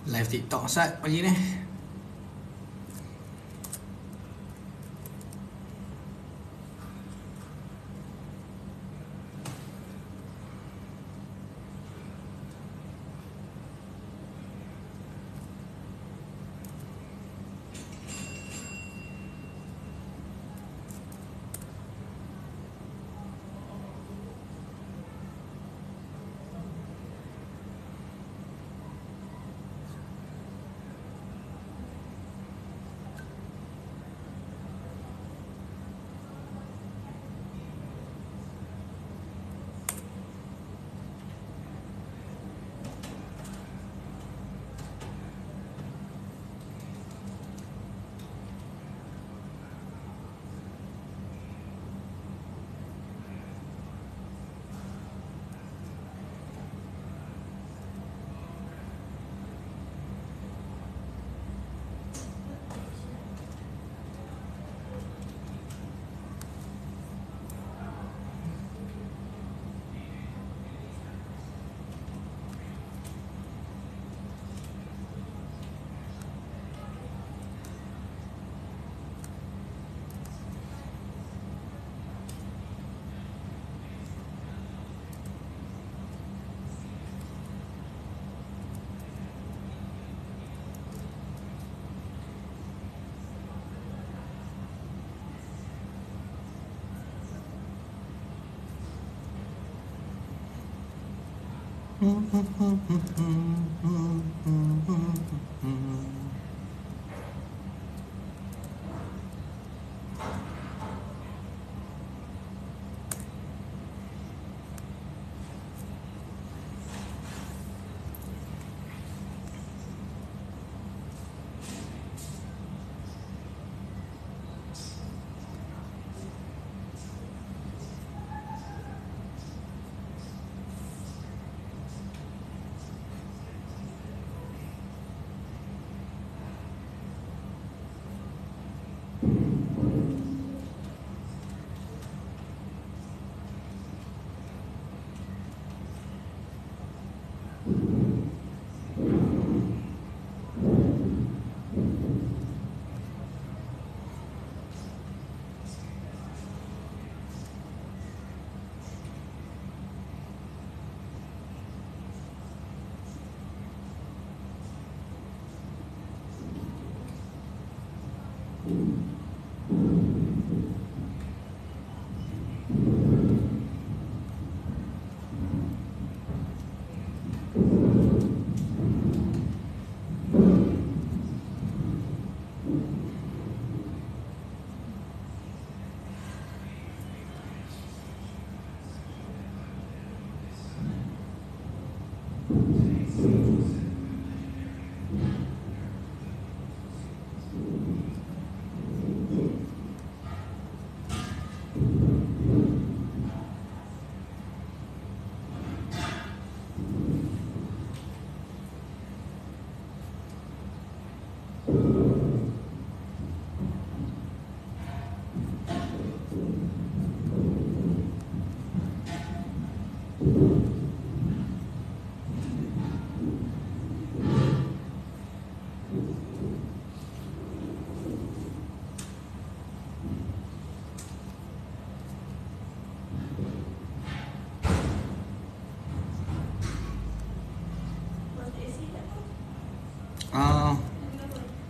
Live TikTok Ustaz pagi ni.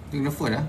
Tengah phone dah.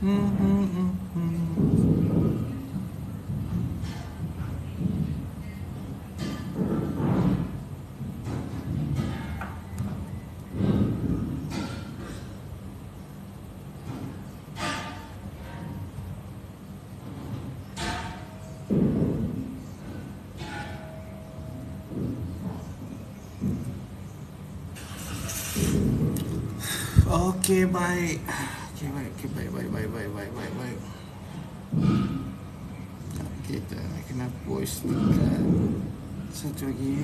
Okey, baik. Okey, baik. Okey, baik. Kita kena post dekat satu lagi.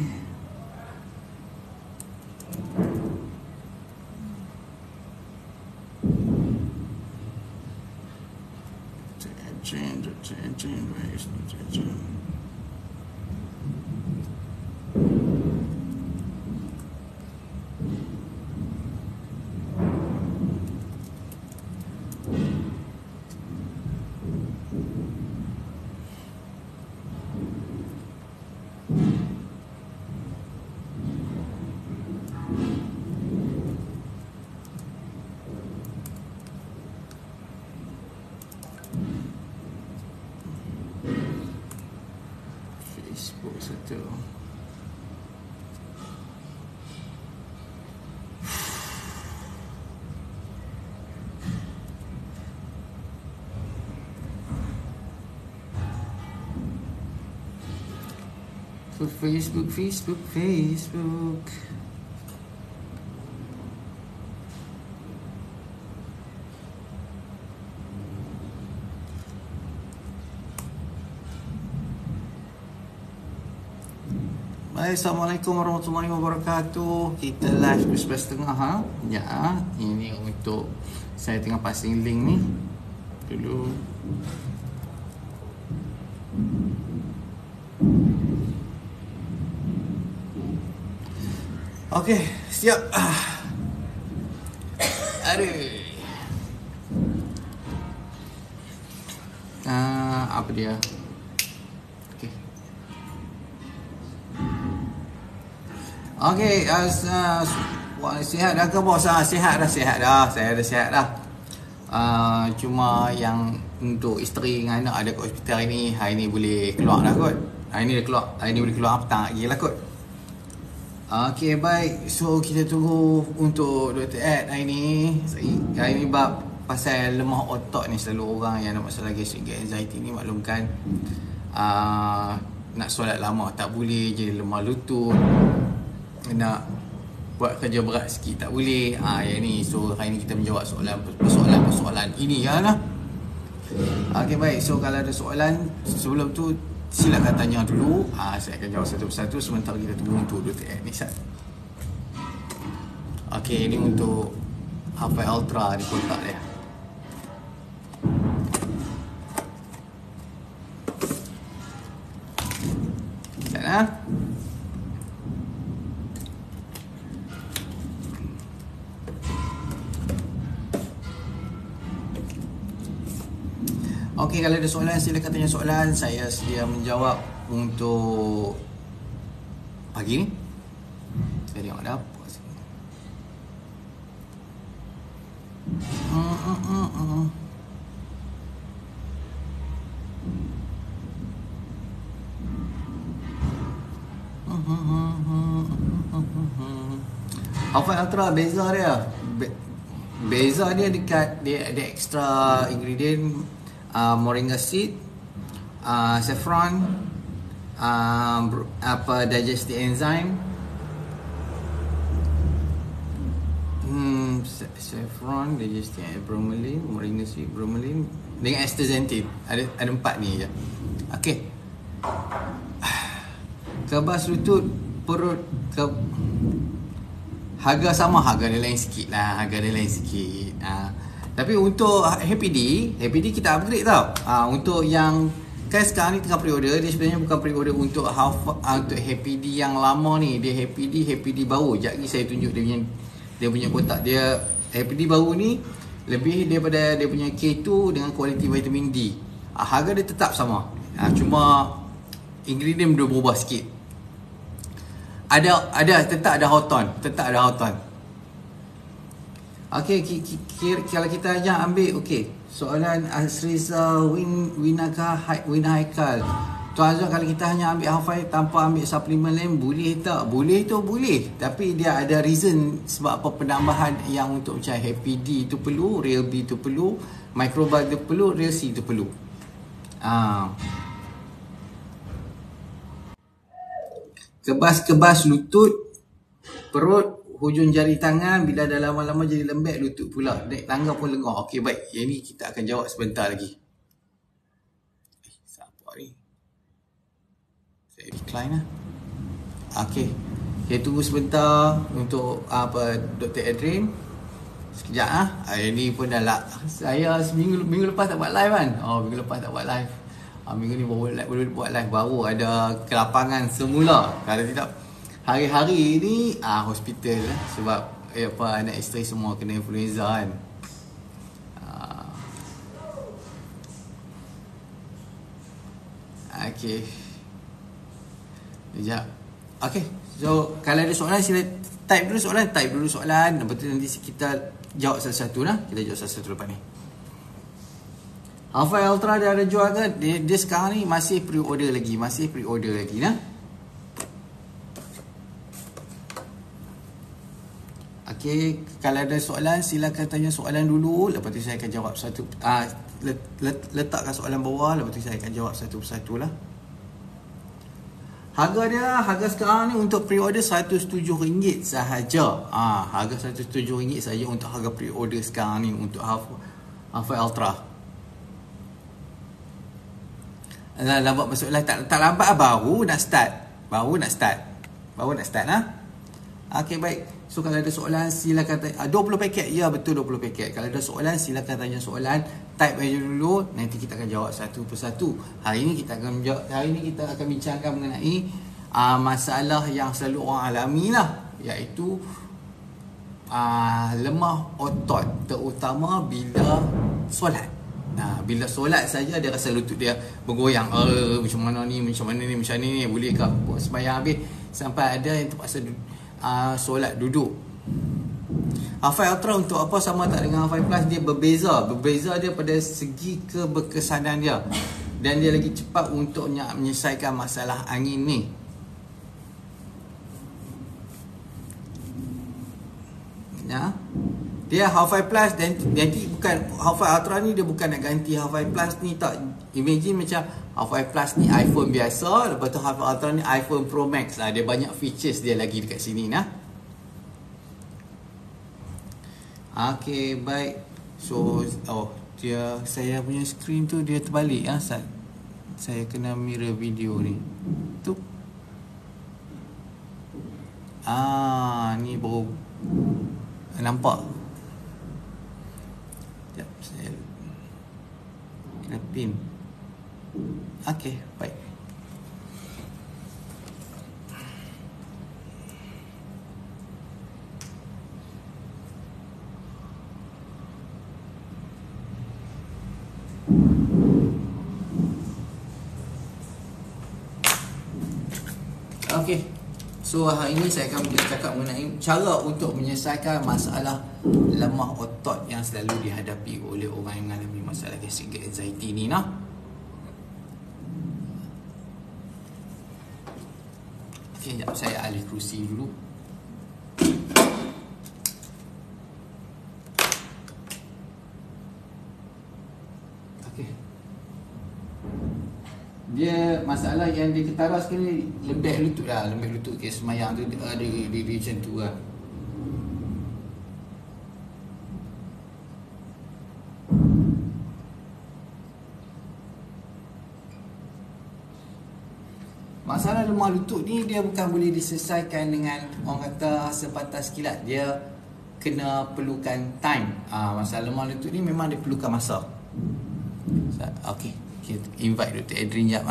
Facebook satu. Facebook. Baik, Assalamualaikum warahmatullahi wabarakatuh. Kita live pukul 11.30 ha. Ya, ini untuk saya tengah passing link ni. Dulu. Okey, siap. Aduh. Apa dia? Okey, sihat dah ke bos? Sihat dah. Saya dah sihat dah. Cuma yang untuk isteri dengan anak ada kat hospital hari ni. Hari ni boleh keluar dah kot. Hari ni boleh keluar petang lagi lah kot. Okey, baik. So, kita tunggu untuk Dr. Ed hari ni. Hari ni bab pasal lemah otot ni. Selalu orang yang ada masalah gastric anxiety ni maklumkan nak solat lama tak boleh, jadi lemah lutut. Nak buat kerja berat sikit tak boleh. Yang ni. So hari ni kita menjawab persoalan ini ya lah. Okey, baik. So kalau ada soalan sebelum tu silakan tanya dulu. Saya akan jawab satu persatu sementara kita tunggu untuk Dr. Ed ni. Okey, ini untuk Hafal Ultra di kontak dia. Sana. Okey, kalau ada soalan silakan tanya soalan. Saya sedia menjawab untuk pagi ni. Saya tengok ada apa sini. Hafal Ultra beza dia. Beza dia dekat dia ada extra ingredient, moringa seed, saffron, digestive enzyme, saffron, digestive, bromelain, moringa seed, bromelain dengan astaxanthin. Ada 4 ni je. Okey. Kebas lutut, perut, harga sama, harga dia lain sikit lah. Tapi untuk Happy D kita upgrade tau. Untuk yang kan sekarang ni tengah pre-order, dia sebenarnya bukan pre-order untuk untuk Happy D yang lama ni. Dia Happy D baru. Sekejap lagi saya tunjuk dia punya kotak. Dia Happy D baru ni lebih daripada dia punya K2 dengan kualiti vitamin D. Harga dia tetap sama. Cuma ingredient dia berubah sikit. Tetap ada hot tone. Okey, kalau kita ajak ambil, okey. Soalan Asriza Winahaikal. Tuan Azwan, kalau kita hanya ambil hafal tanpa ambil suplemen lain, boleh tak? Boleh tu boleh. Tapi dia ada reason sebab apa penambahan yang untuk macam Happy D tu perlu, Real B tu perlu, Microba tu perlu, Real C tu perlu. Kebas-kebas lutut, perut, hujung jari tangan, bila dah lama-lama jadi lembek, lutut pula. Naik tangga pun lengah. Okey, baik. Yang ni kita akan jawab sebentar lagi. Siapa ni? Saya decline lah. Okey. Okay, tunggu sebentar untuk Dr. Adrian. Sekejap ah. Hari ni pun dah lah. Saya minggu lepas tak buat live kan? Minggu lepas tak buat live. Minggu ni baru buat live, baru ada kelapangan semula. Kalau tidak, hari-hari ni hospital lah. Sebab anak isteri semua kena influenza kan. Okey. Sekejap. Okey. So kalau ada soalan, sila type dulu soalan. Lepas tu nanti kita jawab satu-satu lah. Kita jawab satu-satu lepas ni. Alpha Ultra dia ada jual ke? Dia sekarang ni masih pre-order lagi. Nah. Okey, kalau ada soalan silakan tanya soalan dulu. Lepas tu saya akan jawab satu. Letakkan soalan bawah. Lepas tu saya akan jawab satu persatu lah. Harga sekarang ni untuk pre-order RM107 sahaja. Harga RM107 sahaja untuk harga pre-order sekarang ni untuk Alpha Ultra. Lambat masuk live, tak lambat lah, baru nak start lah. Okey, baik. So kalau ada soalan silakan tanya. 20 paket, ya betul 20 paket. Kalau ada soalan silakan tanya soalan, type aja dulu, nanti kita akan jawab satu persatu. Hari ni kita akan bincangkan mengenai masalah yang selalu orang alami lah, iaitu lemah otot, terutama bila solat. Bila solat saja dia rasa lutut dia bergoyang. Macam mana ni, bolehkah buat sembahyang habis sampai ada yang terpaksa solat duduk. Alpha Ultra untuk apa sama tak dengan Alpha Plus? Dia berbeza dia pada segi keberkesanan dia, dan dia lagi cepat untuk menyelesaikan masalah angin ni. Dia Half-Fi Plus, dan nanti bukan Half-Fi Ultra ni, dia bukan nak ganti Half-Fi Plus ni, tak. Imagine macam Half-Fi Plus ni iPhone biasa, lepas tu Half-Fi Ultra ni iPhone Pro Max lah. Dia banyak features dia lagi dekat sini nah. Okey, baik. So saya punya screen tu dia terbalik saya kena mirror video ni. Tu. Ni baru nampak. Saya kena pin. Okey, baik. Okey. So hari ini saya akan bercakap mengenai cara untuk menyelesaikan masalah lemah otot yang selalu dihadapi oleh orang yang mengalami masalah gastric anxiety ni nah. Okey, sekejap saya alih kerusi dulu. Okey. Dia masalah yang dia ketara sekali lembek lutut ke semayang tu, dia macam tu lah. Masalah lemah lutut ni dia bukan boleh diselesaikan dengan orang kata sebatas kilat. Dia kena perlukan time. Masalah lemah lutut ni memang dia perlukan masa. Okey, kita invite Dr. Adrian jap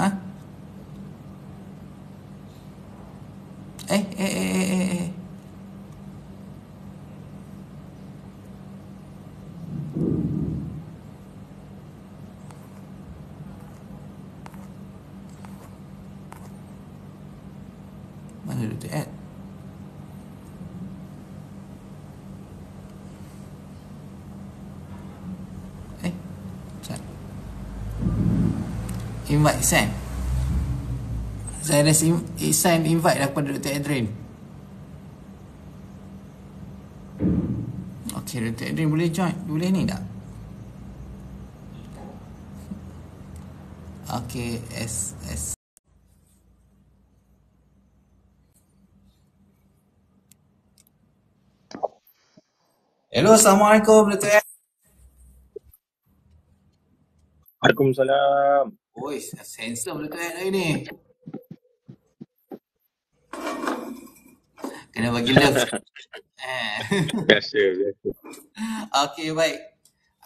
Mana Dr. Ad? invite send. Saya dah send invite dah kepada Dr. Adrian. Okay, Dr. Adrian boleh join, boleh ni tak? Okay, SS. Hello, Assalamualaikum Dr. Adrian. Waalaikumsalam. Oi, handsome Dr. Adrian hari ni. Kena bagi love. Biasa. Okey, baik.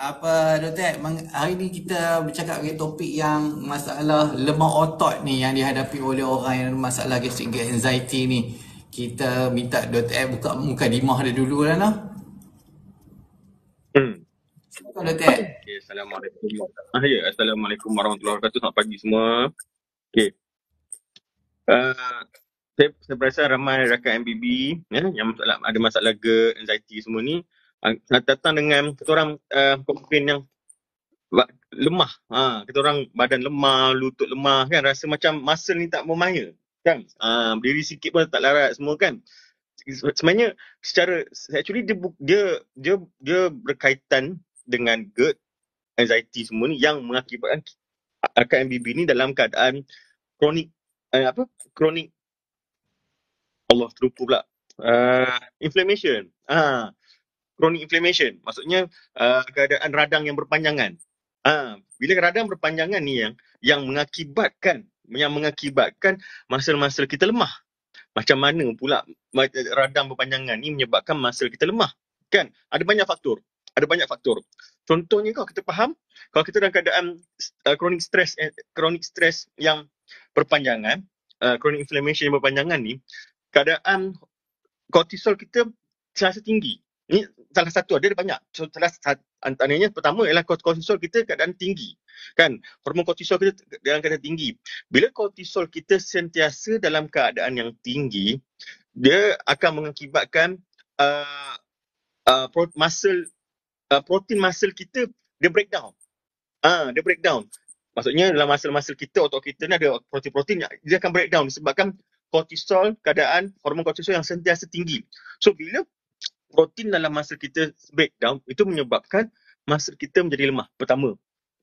Apa Dr. Ed, hari ni kita bercakap dengan topik yang masalah lemah otot ni yang dihadapi oleh orang yang ada masalah gastric anxiety ni. Kita minta Dr. Ed buka muka dimah dia dulu lah noh. Silakan Dr. Ed. Okay, Assalamualaikum. Assalamualaikum warahmatullahi wabarakatuh. Selamat pagi semua. Okay. Saya perasan ramai rakan MBB yang ada masalah GERD, anxiety semua ni datang dengan kita orang komplain yang lemah. Kita orang badan lemah, lutut lemah kan, rasa macam muscle ni tak memaya kan. Berdiri sikit pun tak larat semua kan. Sebenarnya secara actually dia berkaitan dengan GERD, anxiety semua ni yang mengakibatkan rakan MBB ni dalam keadaan kronik Allah terlupa pula. Inflammation. Chronic inflammation. Maksudnya keadaan radang yang berpanjangan. Bila radang berpanjangan ni yang mengakibatkan muscle-muscle kita lemah. Macam mana pula radang berpanjangan ni menyebabkan muscle kita lemah? Kan? Ada banyak faktor. Contohnya kalau kita faham, kalau kita dalam keadaan chronic stress yang berpanjangan, chronic inflammation yang berpanjangan ni, keadaan kortisol kita sentiasa tinggi. Ini salah satu, ada banyak. So, antaranya pertama ialah kortisol kita keadaan tinggi. Kan? Hormon kortisol kita dalam keadaan tinggi. Bila kortisol kita sentiasa dalam keadaan yang tinggi, dia akan mengakibatkan protein muscle kita dia breakdown. Dia breakdown. Maksudnya dalam muscle kita, otot kita ni ada protein-protein, dia akan breakdown disebabkan kortisol, keadaan hormon kortisol yang sentiasa tinggi. So bila protein dalam muscle kita breakdown, itu menyebabkan muscle kita menjadi lemah. Pertama.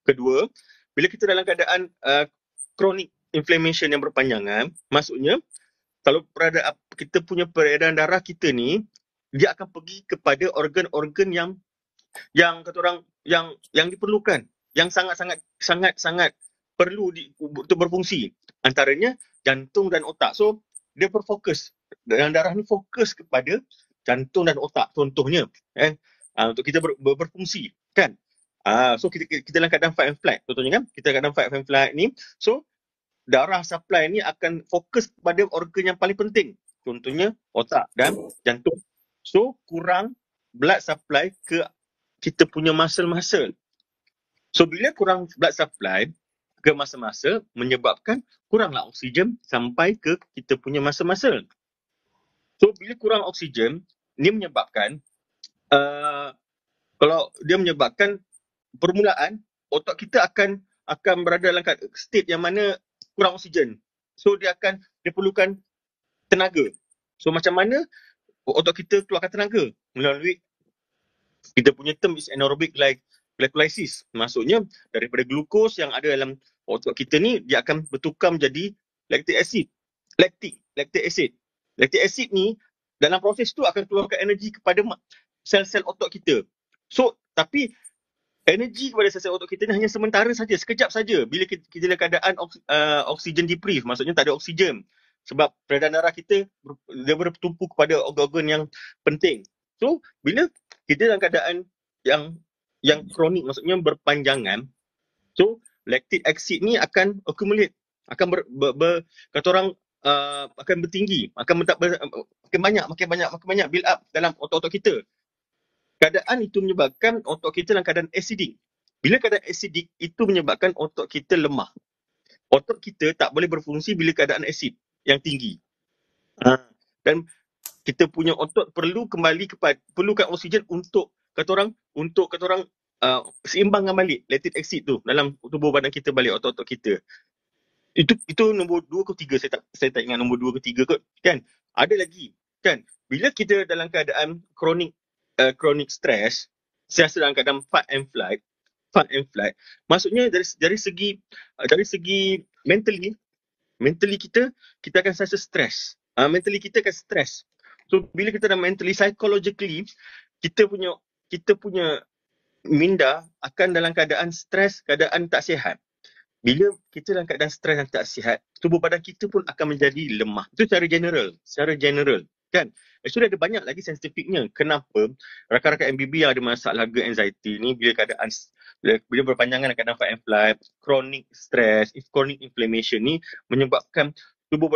Kedua, bila kita dalam keadaan chronic inflammation yang berpanjangan, maksudnya kalau kita punya peredaran darah kita ni, dia akan pergi kepada organ-organ yang kata orang yang diperlukan, yang sangat perlu untuk berfungsi, antaranya jantung dan otak. So dia berfokus, dalam darah ni fokus kepada jantung dan otak contohnya untuk kita berfungsi kan. So kita dalam keadaan fight and flight contohnya kan, kita keadaan fight and flight ni, so darah supply ni akan fokus kepada organ yang paling penting, contohnya otak dan jantung. So kurang blood supply ke kita punya muscle. So bila kurang blood supply ke muscle menyebabkan kuranglah oksigen sampai ke kita punya muscle. So bila kurang oksigen, ni menyebabkan kalau dia menyebabkan permulaan otak kita akan berada dalam state yang mana kurang oksigen. So dia perlukan tenaga. So macam mana otak kita keluarkan tenaga? Melalui kita punya term is anaerobic glycolysis. Maksudnya daripada glukos yang ada dalam otak kita ni, dia akan bertukar menjadi lactic acid. Lactic acid ni dalam proses tu akan keluarkan energi kepada sel-sel otak kita. So tapi energi kepada sel-sel otak kita ni hanya sementara saja, sekejap saja bila kita dalam keadaan oksigen deprived, maksudnya tak ada oksigen. Sebab peredaran darah kita dia bertumpu kepada organ-organ yang penting. So bila kita dalam keadaan yang kronik, maksudnya berpanjangan, so lactic acid ni akan accumulate, akan kata orang akan bertinggi, akan makin banyak build up dalam otot-otot kita. Keadaan itu menyebabkan otot kita dalam keadaan acidic. Bila keadaan acidic, itu menyebabkan otot kita lemah. Otot kita tak boleh berfungsi bila keadaan asid yang tinggi. Dan kita punya otot perlukan oksigen untuk kata orang seimbangkan balik lactic acid tu dalam tubuh badan kita balik, otot-otot kita. Itu nombor 2 ke 3, saya tak ingat nombor 2 ke 3 kot, kan. Ada lagi, kan. Bila kita dalam keadaan chronic stress, siasa dalam keadaan fight and flight, maksudnya dari segi mentally kita akan sentiasa stress. Mentally kita akan stress. So bila kita dah mentally, psychologically, kita punya minda akan dalam keadaan stres, keadaan tak sihat. Bila kita dalam keadaan stres dan tak sihat, tubuh badan kita pun akan menjadi lemah. Itu secara general, kan. Actually ada banyak lagi saintifiknya. Kenapa rakan-rakan MBB yang ada masalah anxiety ni, bila berpanjangan keadaan fight and flight, chronic stress, chronic inflammation ni menyebabkan tubuh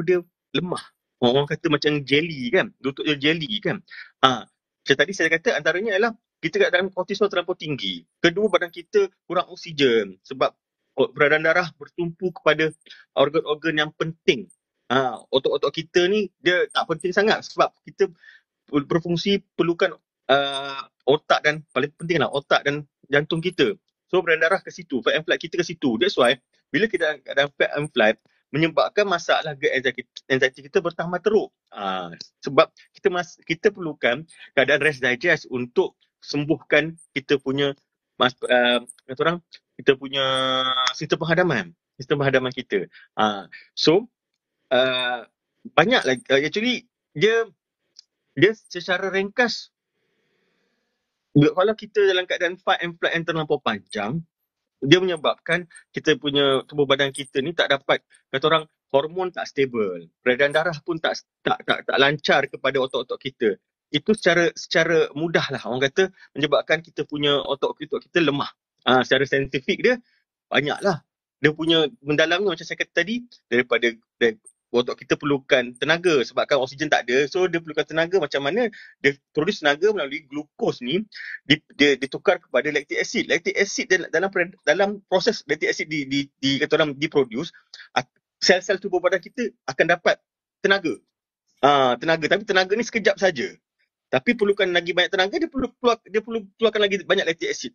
dia lemah. Orang kata macam jelly, kan. Lutut dia jelly, kan. Macam tadi saya kata, antaranya adalah kita keadaan kortisol terlampau tinggi. Kedua, badan kita kurang oksigen sebab peredaran darah bertumpu kepada organ-organ yang penting. Otot-otot kita ni dia tak penting sangat sebab kita berfungsi perlukan otak dan paling penting lah otak dan jantung kita. So peredaran darah ke situ, fight and flight kita ke situ. That's why bila kita dalam fight and flight menyebabkan masalah anxiety kita bertambah teruk. Sebab kita perlukan keadaan rest digest untuk sembuhkan kita punya kata orang, kita punya sistem penghadaman kita. So banyak lagi, actually dia secara ringkas, kalau kita dalam keadaan fight and flight yang terlampau panjang, dia menyebabkan kita punya tubuh badan kita ni tak dapat, kata orang, hormon tak stable, peredaran darah pun tak lancar kepada otot-otot kita. Itu secara mudah lah orang kata menyebabkan kita punya otot-otot kita lemah. Secara saintifik dia banyaklah. Dia punya mendalamnya macam saya kata tadi, daripada otot kita perlukan tenaga sebabkan oksigen tak ada. So dia perlukan tenaga, macam mana dia produce tenaga melalui glukos ni, dia ditukar kepada lactic acid. Lactic acid dalam proses lactic acid kata orang diproduce, sel-sel tubuh badan kita akan dapat tenaga. Tapi tenaga ni sekejap saja. Tapi perlukan lagi banyak tenaga, dia perlu keluarkan lagi banyak lactic acid.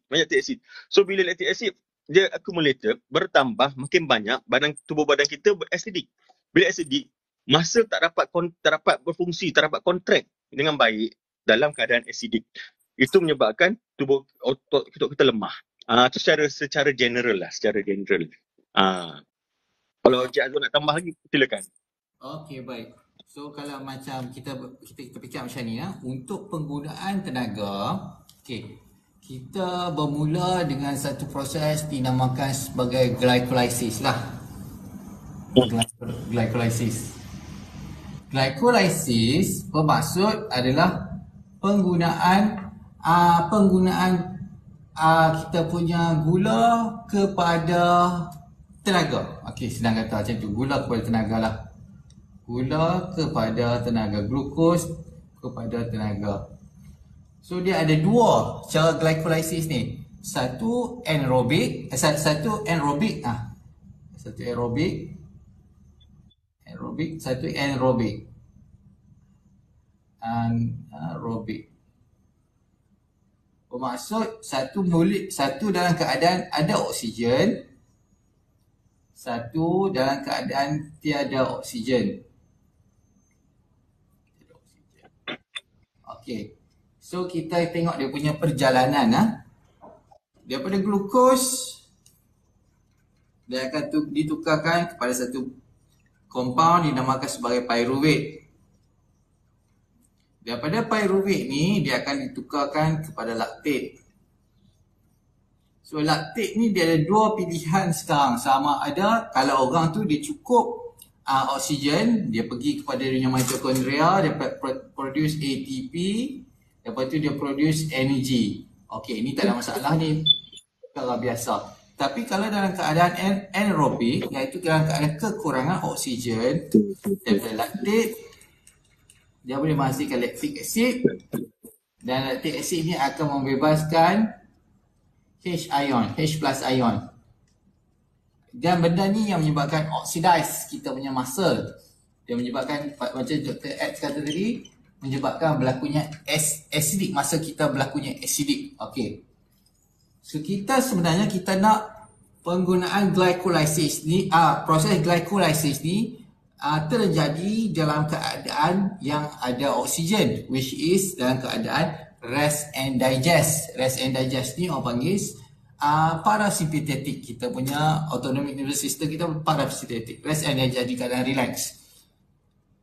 So bila lactic acid dia accumulated, bertambah, makin banyak, tubuh badan kita beracidic. Bila acidic, muscle tak dapat berfungsi, tak dapat contract dengan baik dalam keadaan acidic. Itu menyebabkan tubuh otot kita lemah. Itu secara general lah, Kalau Cik Azul nak tambah lagi, silakan. Okey, baik. So kalau macam kita fikir macam ni ya, untuk penggunaan tenaga, kita bermula dengan satu proses dinamakan sebagai glycolysis lah. Glycolysis bermaksud adalah penggunaan kita punya gula kepada tenaga. Senang kata macam tu, gula kepada tenaga lah. Gula kepada tenaga, glukos kepada tenaga. So dia ada dua cara glycolysis ni. Satu anaerobic. Satu anaerobic. Bermaksud satu dalam keadaan ada oksigen, satu dalam keadaan tiada oksigen. So kita tengok dia punya perjalanan. Daripada glukos, dia akan ditukarkan kepada satu compound dinamakan sebagai pyruvate. Daripada pyruvate ni, dia akan ditukarkan kepada lactate. So lactate ni dia ada dua pilihan sekarang. Sama ada kalau orang tu dia cukup oksigen, dia pergi kepada dia punya mitokondria, dia produce ATP, lepas tu dia produce energy. Ni tak ada masalah ni, perkara biasa. Tapi kalau dalam keadaan anaerobik, iaitu dalam keadaan kekurangan oksigen, daripada lactate, dia boleh menghasilkan lactic acid, dan lactic acid ni akan membebaskan H plus ion. Dan benda ni yang menyebabkan oxidize kita punya muscle. Dia menyebabkan, macam Dr. Ed kata tadi, menyebabkan berlakunya acidic, muscle kita berlakunya acidic. So kita sebenarnya kita nak penggunaan glycolysis ni, proses glycolysis ni terjadi dalam keadaan yang ada oksigen, which is dalam keadaan rest and digest. Rest and digest ni orang panggil parasympathetic. Kita punya autonomic nervous system kita parasympathetic. Rest and digest di keadaan relax.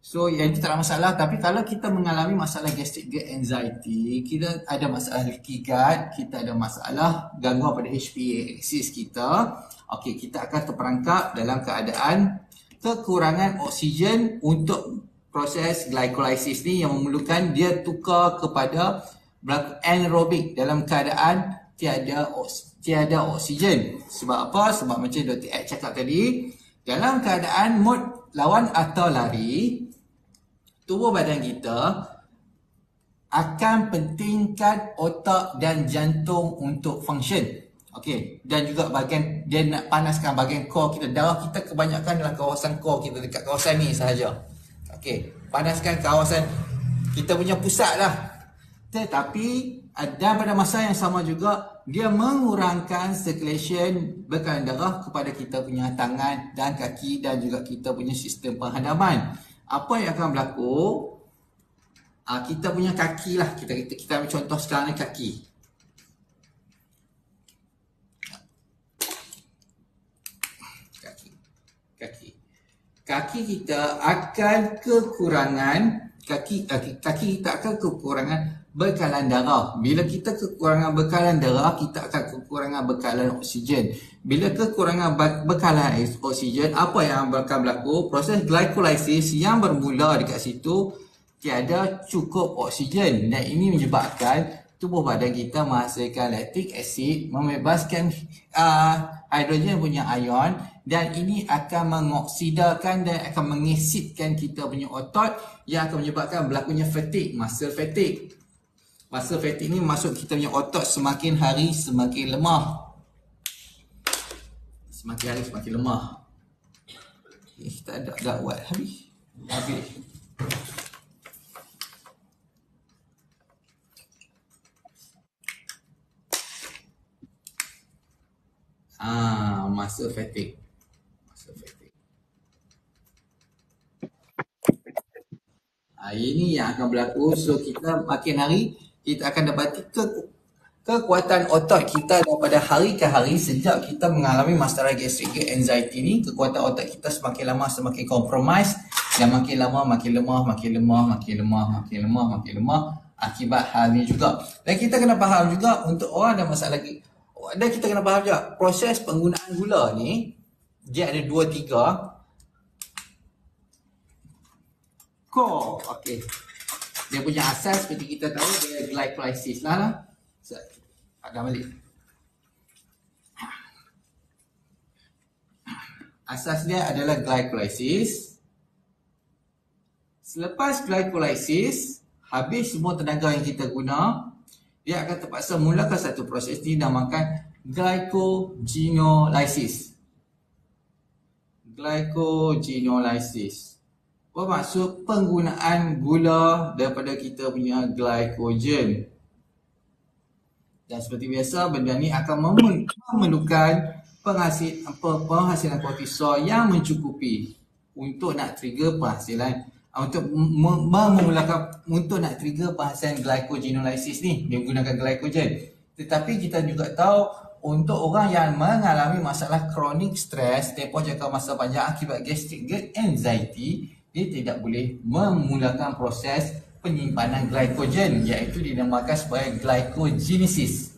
So yang itu tak ada masalah. Tapi kalau kita mengalami masalah gastric gut anxiety, kita ada masalah leaky gut, kita ada masalah gangguan pada HPA axis kita, okey, kita akan terperangkap dalam keadaan kekurangan oksigen untuk proses glycolysis ni, yang memerlukan dia tukar kepada anaerobik dalam keadaan tiada oksigen. Sebab apa? Sebab macam Dr. Ed cakap tadi, dalam keadaan mood lawan atau lari, tubuh badan kita akan pentingkan otak dan jantung untuk function. Okey, dan juga bahagian dia nak panaskan bahagian core kita. Darah kita kebanyakan dalam kawasan core kita, dekat kawasan ni sahaja. Okey, panaskan kawasan kita punya pusat lah. Tetapi dan pada masa yang sama juga dia mengurangkan circulation bekalan darah kepada kita punya tangan dan kaki dan juga kita punya sistem penghadapan. Apa yang akan berlaku? Kita punya kaki lah, kita ambil contoh sekarang ni kaki. Kaki kita akan kekurangan kaki kita akan kekurangan bekalan darah. Bila kita kekurangan bekalan darah, kita akan kekurangan bekalan oksigen. Bila kekurangan bekalan oksigen, apa yang akan berlaku? Proses glycolysis yang bermula dekat situ tiada cukup oksigen, dan ini menyebabkan tubuh badan kita menghasilkan lactic acid, membebaskan hidrogen punya ion, dan ini akan mengoksidakan dan akan mengasidkan kita punya otot, yang akan menyebabkan berlakunya fatigue, muscle fatigue. Muscle fatigue ni maksud kita punya otot semakin hari semakin lemah. Semakin hari semakin lemah. Kita dah buat habis. Muscle fatigue. Ini yang akan berlaku. So kita makin hari kita akan dapati kekuatan otot kita daripada hari ke hari. Sejak kita mengalami masalah gastric gut anxiety ni, kekuatan otot kita semakin lama semakin compromise, dan makin lama makin lemah akibat hal ni juga. Dan kita kena faham juga untuk orang ada masalah lagi. Dan kita kena faham juga proses penggunaan gula ni dia ada 2-3 core. Okey. Dia punya asas seperti kita tahu dia glycolysis lah. Ada balik. Asas dia adalah glycolysis. Selepas glycolysis, habis semua tenaga yang kita guna, dia akan terpaksa mulakan satu proses ni dinamakan glycogenolysis. Glycogenolysis bermaksud penggunaan gula daripada kita punya glycogen. Dan seperti biasa, benda ni akan memerlukan penghasilan kortisol yang mencukupi untuk nak trigger penghasilan, untuk nak trigger penghasilan glycogenolysis ni, dia menggunakan glycogen. Tetapi kita juga tahu untuk orang yang mengalami masalah chronic stress tempoh jangka masa panjang akibat gastric gut anxiety, dia tidak boleh memulakan proses penyimpanan glycogen, iaitu dinamakan sebagai glycogenesis.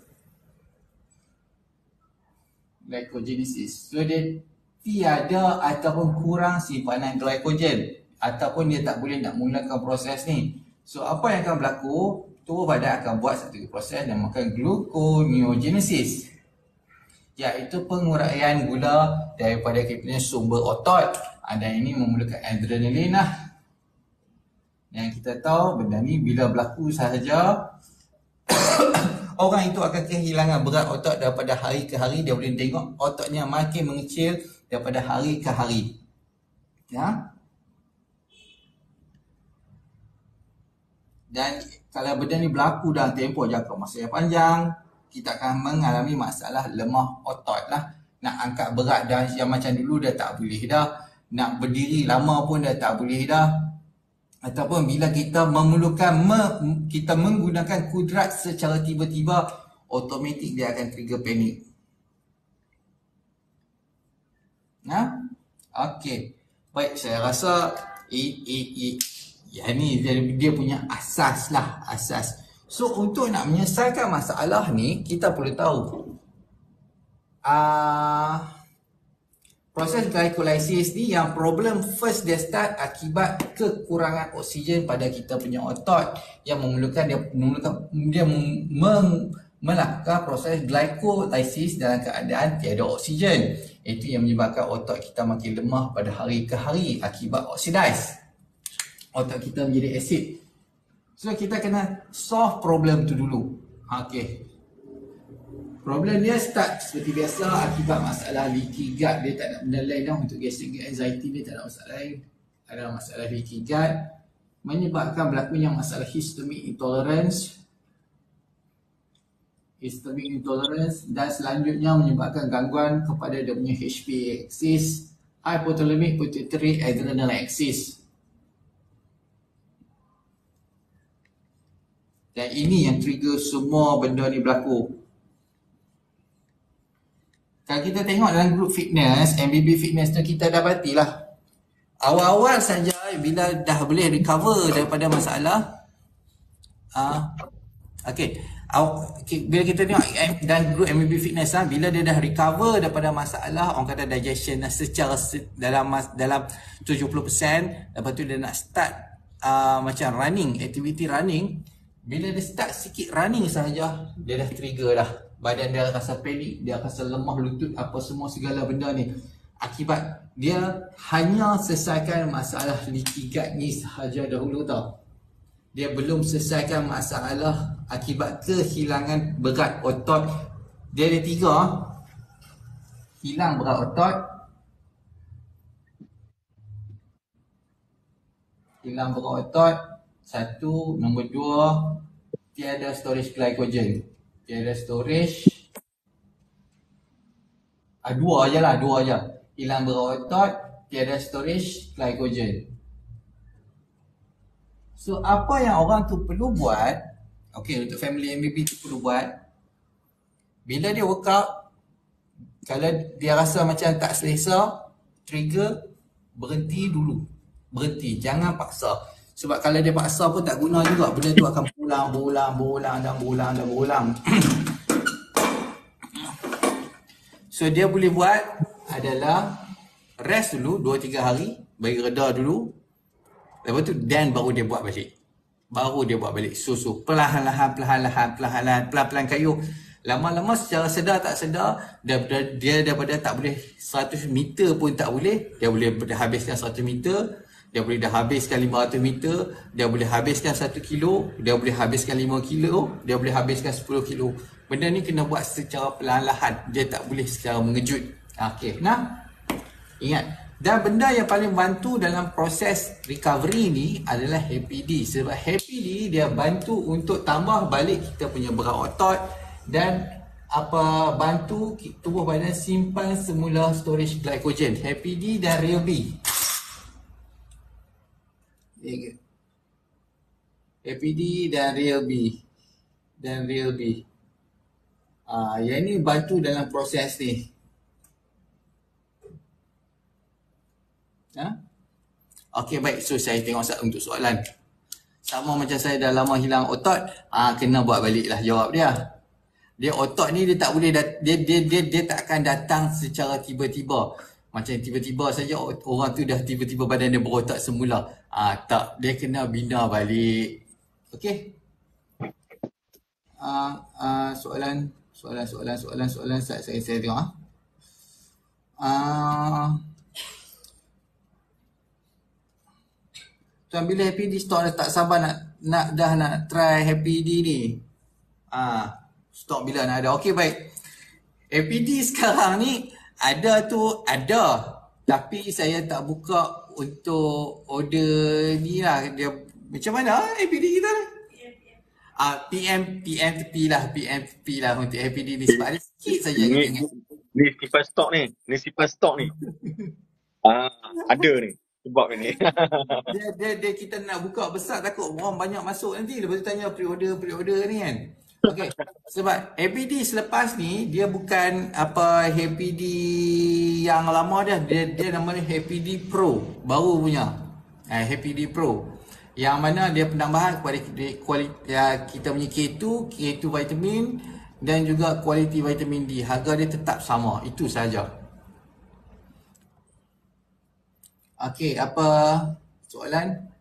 So dia tiada ataupun kurang simpanan glycogen, ataupun dia tak boleh nak mulakan proses ni. So apa yang akan berlaku? Tubuh badan akan buat satu proses yang dinamakan gluconeogenesis, iaitu penguraian gula daripada kita punya sumber otot. Dan ini memerlukan adrenalin lah. Yang kita tahu benda ni bila berlaku sahaja orang itu akan kehilangan berat otot daripada hari ke hari. Dia boleh tengok ototnya makin mengecil daripada hari ke hari. Ya. Dan kalau benda ni berlaku dalam tempoh jangka masa yang panjang, kita akan mengalami masalah lemah otot lah. Nak angkat berat dah yang macam dulu dah tak boleh dah. Nak berdiri lama pun dah tak boleh dah. Ataupun bila kita memerlukan kita menggunakan kudrat secara tiba-tiba, automatik dia akan trigger panik. Okey. Baik, saya rasa yang ni dia punya asas lah, asas. So untuk nak menyelesaikan masalah ni, kita perlu tahu proses glycolysis ni yang problem first dia start akibat kekurangan oksigen pada kita punya otot yang memerlukan dia melakukan proses glycolysis dalam keadaan tiada oksigen. Itu yang menyebabkan otot kita makin lemah pada hari ke hari akibat oxidize. Otot kita menjadi asid. So kita kena solve problem tu dulu. Okey. Problem dia start seperti biasa akibat masalah leaky gut. Dia tak nak benda lain dah. Untuk gastric anxiety dia tak ada masalah lain. Ada masalah leaky gut menyebabkan berlakunya masalah histamine intolerance. Histamine intolerance dan selanjutnya menyebabkan gangguan kepada dia punya HPA axis, hypothalamic pituitary adrenal axis. Dan ini yang trigger semua benda ni berlaku. Kalau kita tengok dalam group fitness, MBB fitness tu kita dapatilah. Awal-awal saja bila dah boleh recover daripada masalah. Bila kita tengok dalam group MBB fitness bila dia dah recover daripada masalah, orang kata digestion secara dalam 70%, lepas tu dia nak start macam running, activity running. Bila dia start sikit running sahaja, dia dah trigger dah. Badan dia rasa panik, dia rasa lemah lutut, apa semua segala benda ni. Akibat dia hanya selesaikan masalah leaky gut ni sahaja dahulu tau. Dia belum selesaikan masalah akibat kehilangan berat otot. Dia ada 3. Hilang berat otot, hilang berat otot, 1, nombor 2, tiada storage glycogen. Tiada storage. 2 je lah, 2 je. Hilang berat otot, tiada storage glycogen. So apa yang orang tu perlu buat, untuk family MBB tu perlu buat, bila dia workout, kalau dia rasa macam tak selesa, trigger, berhenti dulu. Berhenti, jangan paksa. Sebab kalau dia paksa pun tak guna juga. Benda tu akan berulang. So dia boleh buat adalah rest dulu 2-3 hari, bagi reda dulu. Lepas tu then baru dia buat balik. So perlahan-lahan kayu. Lama-lama secara sedar tak sedar, dia daripada tak boleh 100 meter pun tak boleh, dia boleh habiskan 100 meter. Dia boleh dah habiskan 500 meter, dia boleh habiskan 1 kilo, dia boleh habiskan 5 kilo, dia boleh habiskan 10 kilo. Benda ni kena buat secara perlahan-lahan, dia tak boleh secara mengejut. Ingat. Dan benda yang paling bantu dalam proses recovery ni adalah HPD. Sebab HPD dia bantu untuk tambah balik kita punya berat otot dan bantu tubuh badan simpan semula storage glycogen. HPD dan Real B. APD dan Real B. Yang ni bantu dalam proses ni. Okey, baik. So saya tengok untuk soalan. Sama macam saya dah lama hilang otot, kena buat balik lah jawab dia. Dia otot ni dia tak boleh dia tak akan datang secara tiba-tiba. Macam tiba-tiba saja orang tu dah tiba-tiba badan dia berotot semula. Tak, dia kena bina balik. Okey. Soalan saya tengok. Tuan, bila Happy D stok tak sabar nak try Happy D ni. Stok bila nak ada. Okey, baik. Happy D sekarang ni ada. Tapi saya tak buka untuk order ni lah. Dia macam mana APD kita ni? PM tepi lah untuk APD ni sebab ada sikit saja kita ingat. Ni sifat stok ni. Ada ni sebab ni. Dia kita nak buka besar takut orang banyak masuk nanti. Lepas tu tanya pre-order ni kan. Okey. Sebab HPD selepas ni dia bukan apa HPD yang lama dah. Dia namanya HPD Pro. Baru punya. HPD Pro. Yang mana dia penambahan kepada kita punya K2 vitamin dan juga kualiti vitamin D. Harga dia tetap sama. Itu saja. Okey, apa soalan?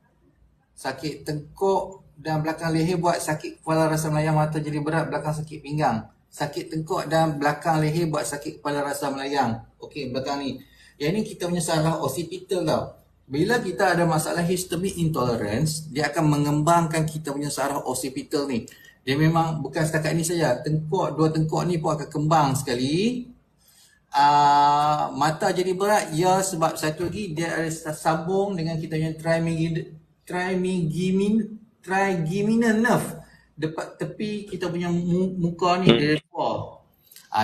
Sakit tengkuk dan belakang leher buat sakit kepala, rasa melayang, mata jadi berat, belakang sakit pinggang. Sakit tengkuk dan belakang leher buat sakit kepala, rasa melayang. Okey, belakang ni. Yang ni kita punya salah occipital tau. Bila kita ada masalah histamine intolerance, dia akan mengembangkan kita punya saraf occipital ni. Dia memang bukan setakat ni saja. Dua tengkuk ni pun akan kembang sekali. Mata jadi berat, ya, sebab satu lagi dia ada sambung dengan kita punya trigeminal nerve dekat tepi kita punya muka ni. Dia dua.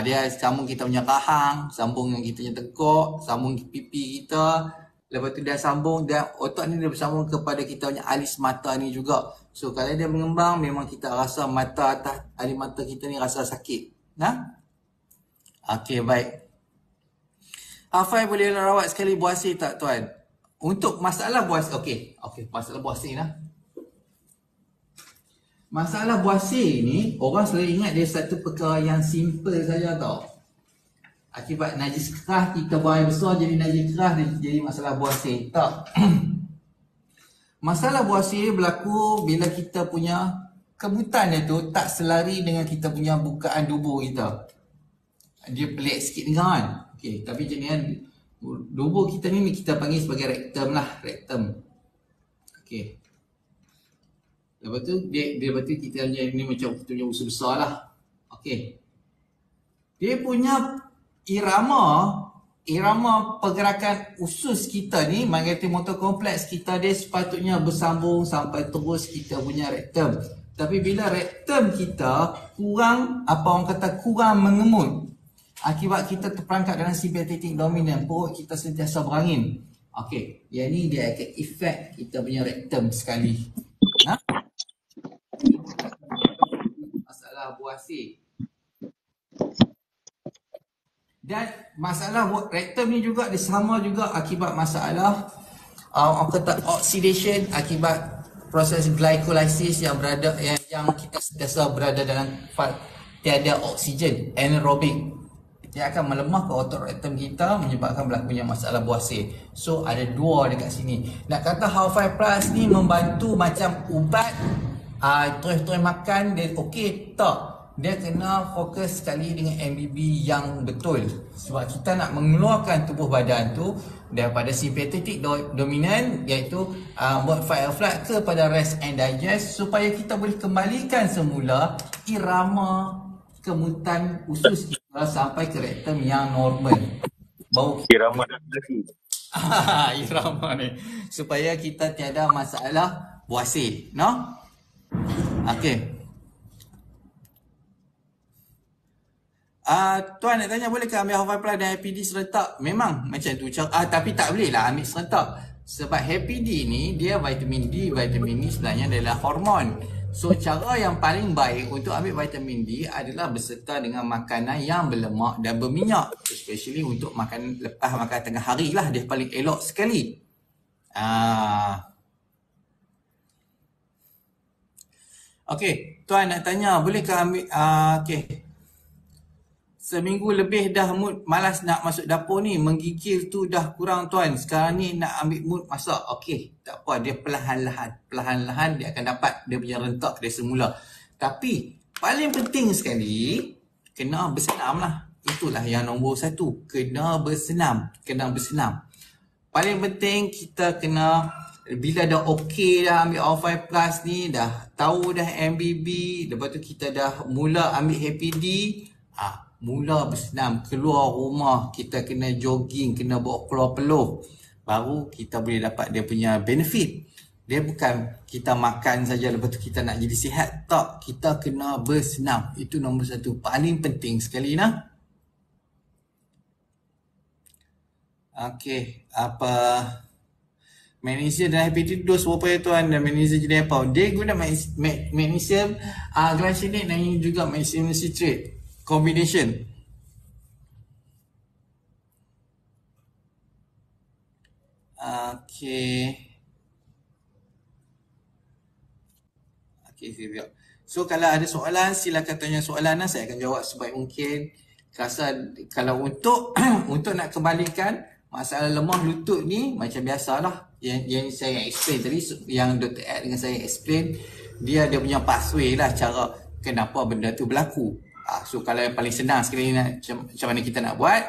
Dia sambung kita punya rahang, sambung dengan kita punya tengkuk, sambung pipi kita. Lepas tu dia sambung, dan otak ni dia bersambung kepada kita punya alis mata ni juga. So kalau dia mengembang, memang kita rasa mata atas alis mata kita ni rasa sakit. Okey, baik. Hafai boleh rawat sekali buasir tak tuan? Untuk masalah buasir, okey, masalah buasir lah. Masalah buasir ni, orang selalu ingat dia satu perkara yang simple saja tau. Akibat najis kerah, kita buang air besar jadi najis kerah, jadi masalah buasir. Tak. Masalah buasir berlaku bila kita punya kebutan dia tu tak selari dengan kita punya bukaan tubuh kita. Dia pelik sikit dengar kan? Okey, tapi jenis tubuh kita ni kita panggil sebagai rektum lah, rektum. Okey. Lepas tu lepas tu kita ni macam kita punya usus besar lah. Okey. Dia punya irama pergerakan usus kita ni, magnetic motor kompleks kita, dia sepatutnya bersambung sampai terus kita punya rektum. Tapi bila rektum kita kurang, apa orang kata, kurang mengemut, akibat kita terperangkap dalam sympathetic dominant, perut kita sentiasa berangin. Okey, yang ni dia akan efek kita punya rektum sekali. Masalah buasir. Dan masalah rektum ni juga dia sama juga akibat masalah orang kata oxidation, akibat proses glycolysis yang kita sentiasa berada dalam tiada oksigen, anaerobic. Dia akan melemahkan otot rektum kita, menyebabkan berlakunya masalah buasir. So ada dua dekat sini. Nak kata Halfai Plus ni membantu macam ubat, terus-terus makan dia okey, tak. Dia kena fokus sekali dengan MBB yang betul. Sebab kita nak mengeluarkan tubuh badan tu daripada sympathetic dominant, iaitu mode fight or flight, kepada rest and digest, supaya kita boleh kembalikan semula irama kemutan usus kita sampai ke rektum yang normal. Baru Irama dan lagi. irama ni, supaya kita tiada masalah buasir, no? Okey. Tuan nak tanya, bolehkah ambil Halfai Plus dan HPD serentak? Memang macam tu, tapi tak boleh lah ambil serentak. Sebab HPD ni dia vitamin D, vitamin D sebenarnya adalah hormon. So cara yang paling baik untuk ambil vitamin D adalah berserta dengan makanan yang berlemak dan berminyak, especially untuk makan lepas makan tengah hari lah, dia paling elok sekali. Okey, tuan nak tanya, bolehkah ambil okey. Seminggu lebih dah mood malas nak masuk dapur ni, menggigil tu dah kurang tuan. Sekarang ni nak ambil mood masak. Okey, tak apa, dia perlahan-lahan dia akan dapat dia punya rentak dia semula. Tapi paling penting sekali, kena bersenam lah. Itulah yang nombor satu, kena bersenam. Paling penting kita kena, bila dah okey dah ambil Halfai Plus ni, dah tahu dah MBB, lepas tu kita dah mula ambil HPD, mula bersenam, keluar rumah, kita kena jogging, kena bawa keluar peluh, baru kita boleh dapat dia punya benefit. Dia bukan kita makan saja lepas tu kita nak jadi sihat, tak, kita kena bersenam. Itu nombor satu, paling penting sekali nah. Okey, apa magnesium dan hepatit dos berapa ya tuan, dan magnesium jenis apa? Dia guna magnesium glycinate dan juga magnesium citrate combination. Okey. Okey, sekejap. So kalau ada soalan silakan tanya soalan, saya akan jawab sebaik mungkin. Kalau untuk untuk nak kembalikan masalah lemah lutut ni macam biasalah yang saya explain tadi, yang Dr. Ed dengan saya explain, dia punya pathway lah cara kenapa benda tu berlaku. So kalau yang paling senang sekali macam mana kita nak buat,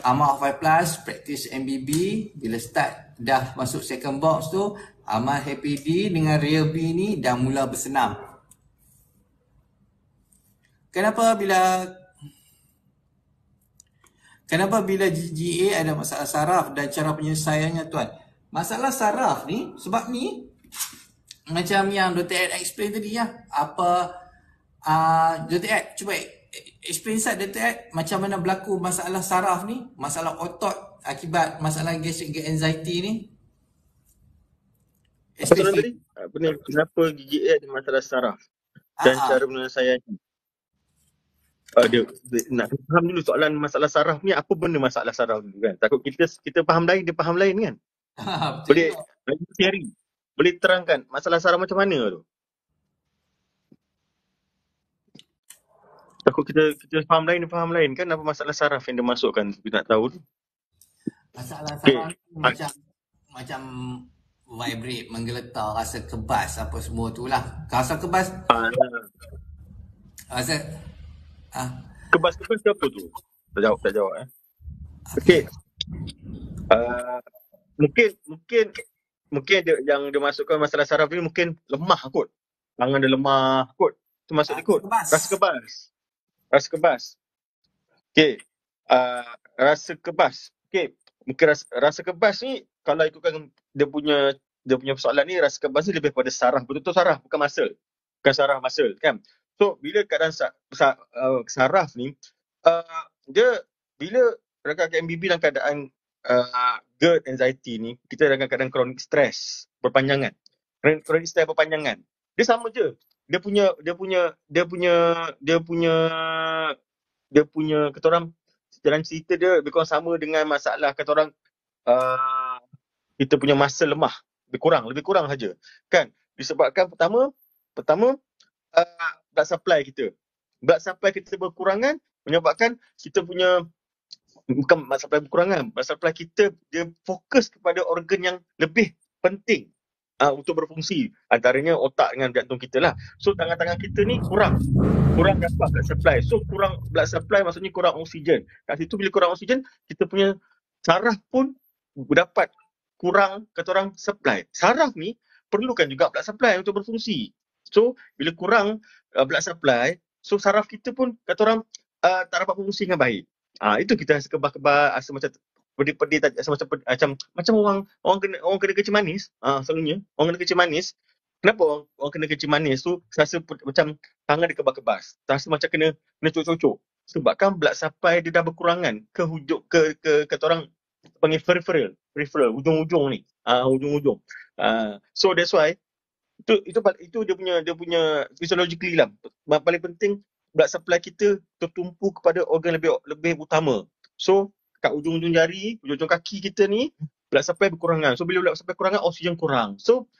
amal 5 plus, practice MBB. Bila start dah masuk second box tu, amal happy D dengan real B ni dah mula bersenam. Kenapa bila GGA ada masalah saraf dan cara penyelesaiannya tuan? Masalah saraf ni sebab ni macam yang Dr. Ed explain tadi ya. Dr. Ed cuba explain saja Dr. Ed macam mana berlaku masalah saraf ni, masalah otot akibat masalah gastric anxiety ni. Apa soalan tadi? Kenapa GGA ada masalah saraf dan cara penyelesaiannya? Nak faham dulu soalan masalah saraf ni, apa benda masalah saraf dulu kan? Takut kita faham lain, dia faham lain kan? Boleh teori, boleh terangkan masalah saraf macam mana tu? Takut kita faham lain, dia faham lain kan? Apa masalah saraf yang dia masukkan? Kita nak tahu tu. Masalah saraf ni macam vibrate, menggeletar, rasa kebas apa semua tu lah. Rasa kebas. Rasa kebas-kebas apa tu? Tak jawab Okey. Mungkin yang dia masukkan masalah saraf ni mungkin lemah kot. Tangan dia lemah kot. Tu masuk dia kot. Rasa kebas. Okey. Rasa kebas. Okey. Mungkin rasa kebas ni kalau ikutkan dia punya persoalan ni, rasa kebas ni lebih pada saraf, betul-betul saraf, bukan muscle. Bukan saraf muscle kan. So bila keadaan saraf ni dia bila rakan MBB dalam keadaan GERD anxiety ni, kita dalam keadaan chronic stress berpanjangan. Chronic stress berpanjangan. Dia sama je. Dia punya kata orang jalan cerita dia lebih kurang sama dengan masalah kata orang kita punya muscle lemah, lebih kurang saja kan, disebabkan pertama blood supply kita berkurangan, menyebabkan kita punya bukan blood supply berkurangan, blood supply kita dia fokus kepada organ yang lebih penting untuk berfungsi, antaranya otak dengan jantung kita lah. So tangan-tangan kita ni kurang dapat blood supply. So kurang blood supply maksudnya kurang oksigen. Kat situ bila kurang oksigen, kita punya saraf pun dapat kurang kata orang supply. Saraf ni perlukan juga blood supply untuk berfungsi. So bila kurang blood supply, so saraf kita pun kata orang tak dapat berfungsi dengan baik. Itu kita rasa kebas-kebas, rasa macam pedih-pedih, macam orang kena kecil manis. Selalunya orang kena kecil manis. Kenapa orang kena kecil manis tu rasa macam tangan dia kebas-kebas, rasa macam kena cocok-cocok, sebabkan blood supply dia dah berkurangan ke hujung ke kata orang panggil peripheral ujung-ujung ni, ujung-ujung. So that's why itu dia punya physiologically lah. Paling penting blood supply kita tertumpu kepada organ lebih utama. So kat ujung-ujung jari, ujung-ujung kaki kita ni blood supply berkurangan. So bila blood supply kurangan, oksigen kurang. So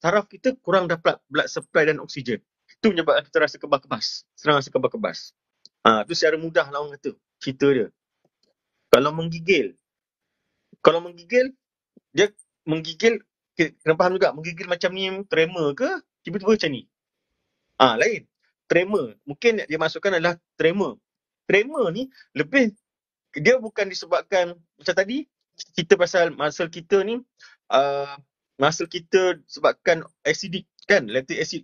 saraf kita kurang dapat blood supply dan oksigen. Itu menyebabkan kita rasa kebas-kebas. Senang rasa kebas-kebas. Itu secara mudah lah orang kata cerita dia. Kalau menggigil, dia menggigil, kena faham juga, menggigil macam ni tremor ke tiba-tiba macam ni? Lain. Tremor, mungkin dia masukkan adalah tremor. Tremor ni lebih, dia bukan disebabkan macam tadi kita pasal muscle kita ni, muscle kita sebabkan acidic kan, lactic acid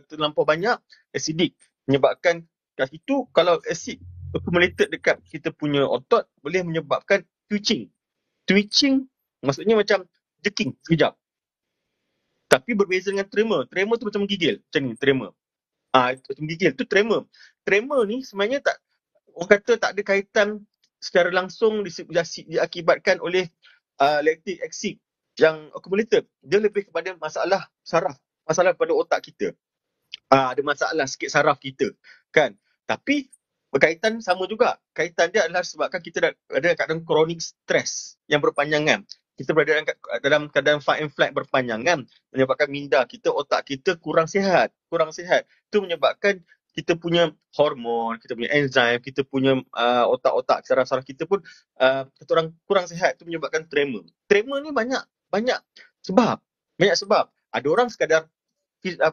terlampau banyak, acidic, menyebabkan kat situ kalau acid accumulated dekat kita punya otot boleh menyebabkan twitching maksudnya macam jerking sekejap. Tapi berbeza dengan tremor. Tremor tu macam menggigil, macam ni tremor. Itu menggigil, tu tremor. Tremor ni sebenarnya orang kata tak ada kaitan secara langsung diakibatkan oleh lactic acid yang accumulated. Dia lebih kepada masalah saraf, masalah pada otak kita. Ada masalah sikit saraf kita, kan. Tapi berkaitan sama juga. Kaitan dia adalah sebabkan kita ada keadaan chronic stress yang berpanjangan. Kita berada dalam keadaan fight and flight berpanjangan, menyebabkan minda kita, otak kita kurang sihat. Itu menyebabkan kita punya hormon, kita punya enzim, kita punya otak-otak saraf-saraf kita pun kita orang kurang sihat. Itu menyebabkan tremor. Tremor ni banyak sebab. Ada orang sekadar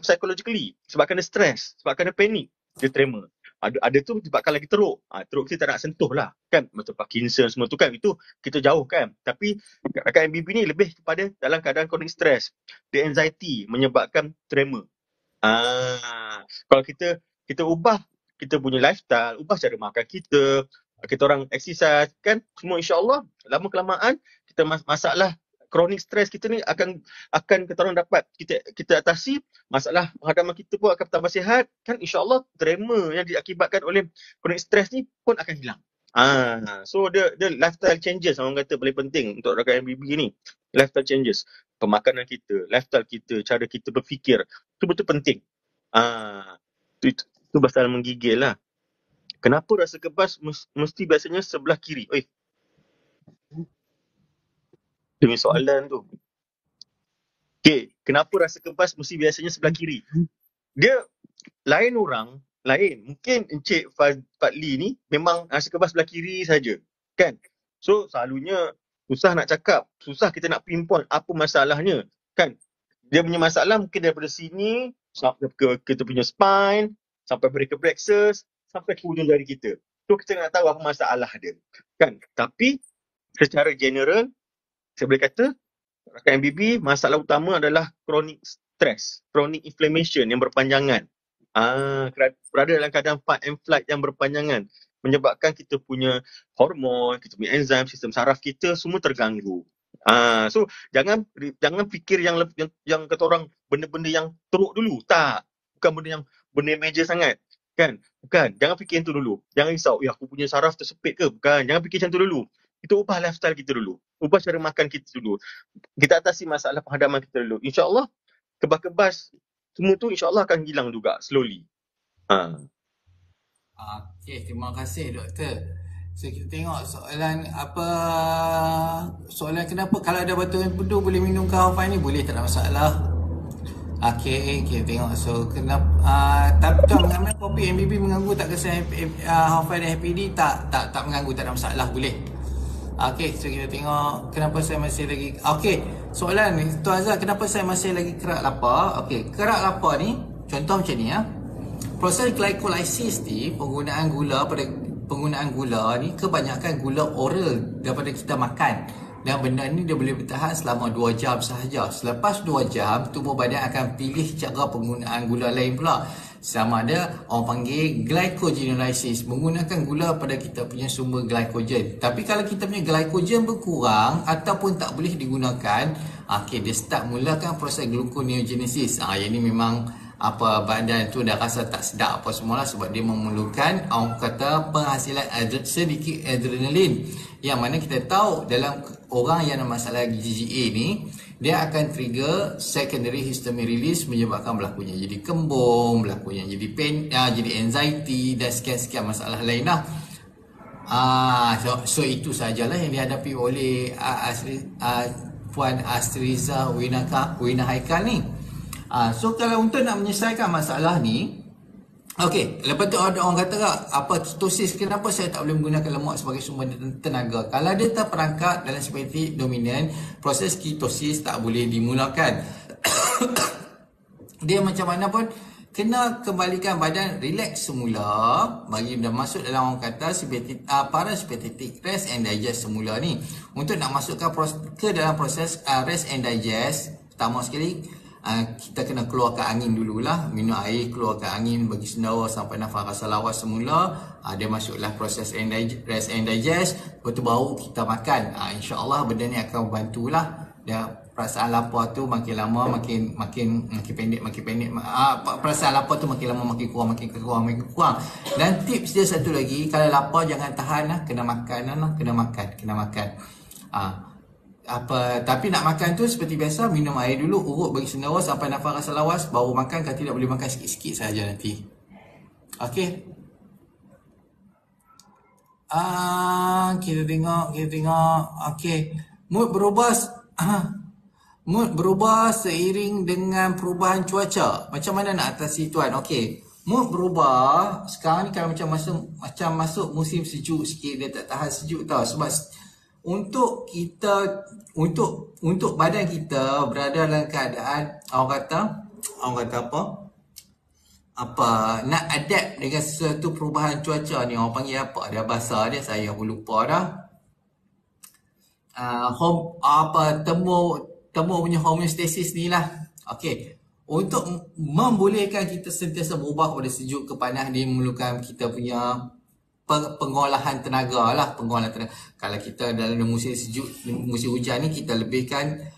psychologically, sebabkan dia stres, sebabkan dia panik, dia tremor. Ada tu sebabkan lagi teruk. Teruk kita tak nak sentuh lah, kan. Macam Parkinson semua tu kan, itu kita jauh kan. Tapi rakan MBB ni lebih kepada dalam keadaan chronic stress. Dia anxiety menyebabkan tremor. Kalau kita ubah kita punya lifestyle, ubah cara makan kita orang exercise kan, semua insya-Allah lama kelamaan kita masalah chronic stress kita ni akan kita orang dapat kita atasi, masalah penghadapan kita pun akan tambah sihat kan, insya-Allah tremor yang diakibatkan oleh chronic stress ni pun akan hilang. So dia lifestyle changes orang kata paling penting untuk rakan MBB ni. Lifestyle changes, pemakanan kita, lifestyle kita, cara kita berfikir, tu betul penting. Tu pasal menggigil lah. Kenapa rasa kebas mesti biasanya sebelah kiri? Demi soalan tu. Okay, kenapa rasa kebas mesti biasanya sebelah kiri? Dia lain orang, lain. Mungkin Encik Fadli ni memang rasa kebas sebelah kiri saja, kan? So, selalunya susah nak cakap, susah kita nak pinpoint apa masalahnya, kan? Dia punya masalah mungkin daripada sini, sampai ke kita punya spine, sampai brachial plexus, sampai ke hujung jari kita. So, kita nak tahu apa masalah dia, kan? Tapi, secara general, saya boleh kata, rakan MBB, masalah utama adalah chronic stress, chronic inflammation yang berpanjangan. Berada dalam keadaan fight and flight yang berpanjangan, menyebabkan kita punya hormon, kita punya enzim, sistem saraf kita semua terganggu. So, jangan fikir yang kata orang benda-benda yang teruk dulu. Tak. Bukan benda yang major sangat. Kan? Bukan. Jangan fikir itu dulu. Jangan risau, aku punya saraf tersepit ke? Bukan. Jangan fikir macam tu dulu. Kita ubah lifestyle kita dulu. Ubah cara makan kita dulu. Kita atasi masalah penghadapan kita dulu. InsyaAllah, kebas-kebas, semua tu insyaAllah akan hilang juga, slowly. Okey, terima kasih doktor. So, kita tengok soalan kenapa kalau ada batuk empedu boleh minum kahwafai ni? Boleh, tak ada masalah. Okey, kita tengok. So, kenapa tapi tuan mengambil kopi MBB mengganggu tak kesan kahwafai dan HPD? Tak mengganggu, tak ada masalah, boleh. Okey, so kita tengok kenapa saya masih lagi. Okey, soalan ni Tuan Azhar, kenapa saya masih lagi kerak lapar? Okey, kerak lapar ni contoh macam ni ya. Proses glycolysis ni, penggunaan gula ni kebanyakan gula oral daripada kita makan. Dan benda ni dia boleh bertahan selama 2 jam sahaja. Selepas 2 jam, tubuh badan akan pilih cara penggunaan gula lain pula. Sama ada orang panggil glycogenolysis, menggunakan gula pada kita punya sumber glycogen. Tapi kalau kita punya glycogen berkurang ataupun tak boleh digunakan, dia start mulakan proses gluconeogenesis. Yang ni memang badan tu dah rasa tak sedap apa semualah, sebab dia memerlukan orang kata penghasilan sedikit adrenalin, yang mana kita tahu dalam orang yang ada masalah GGA ni, dia akan trigger secondary histamine release, menyebabkan berlakunya jadi kembung, berlakunya jadi pain, jadi anxiety dan sekian-sekian masalah lain lah. So itu sajalah yang dihadapi oleh Puan Astriza Wina Haikal ni. So kalau untuk nak menyelesaikan masalah ni, okey, lepas tu ada orang kata ketosis, kenapa saya tak boleh menggunakan lemak sebagai sumber tenaga? Kalau dia terperangkap dalam simpatik dominan, proses ketosis tak boleh dimulakan. Dia macam mana pun kena kembalikan badan relax semula, bagi dah masuk dalam orang kata parasympathetic rest and digest semula ni. Untuk nak masukkan ke dalam proses rest and digest, pertama sekali kita kena keluarkan angin dululah, minum air, keluarkan angin, bagi sendawa sampai nafas rasa lawas semula. Dia masuklah proses rest and digest, lepas tu baru kita makan. InsyaAllah benda ni akan membantulah. Dan perasaan lapar tu makin lama makin pendek, perasaan lapar tu makin lama makin kurang. Dan tips dia satu lagi, kalau lapar jangan tahan lah, kena makan. Tapi nak makan tu seperti biasa, minum air dulu, urut bagi sendawa sampai nafas rasa lawas, baru makan. Kalau tidak boleh makan sikit-sikit saja nanti. Okey. Kita tengok. Okey. Mood berubah seiring dengan perubahan cuaca. Macam mana nak atasi tuan? Okey. Mood berubah sekarang ni kalau macam masuk musim sejuk sikit, dia tak tahan sejuk tau. Sebab untuk badan kita berada dalam keadaan orang kata apa nak adapt dengan sesuatu perubahan cuaca ni. Orang panggil apa? Ada bahasa dia, saya pun lupa dah. Temu punya homeostasis ni lah. Okey. Untuk membolehkan kita sentiasa berubah kepada sejuk ke panas, dia memerlukan kita punya pengolahan tenaga lah. Kalau kita dalam musim sejuk, musim hujan ni, kita lebihkan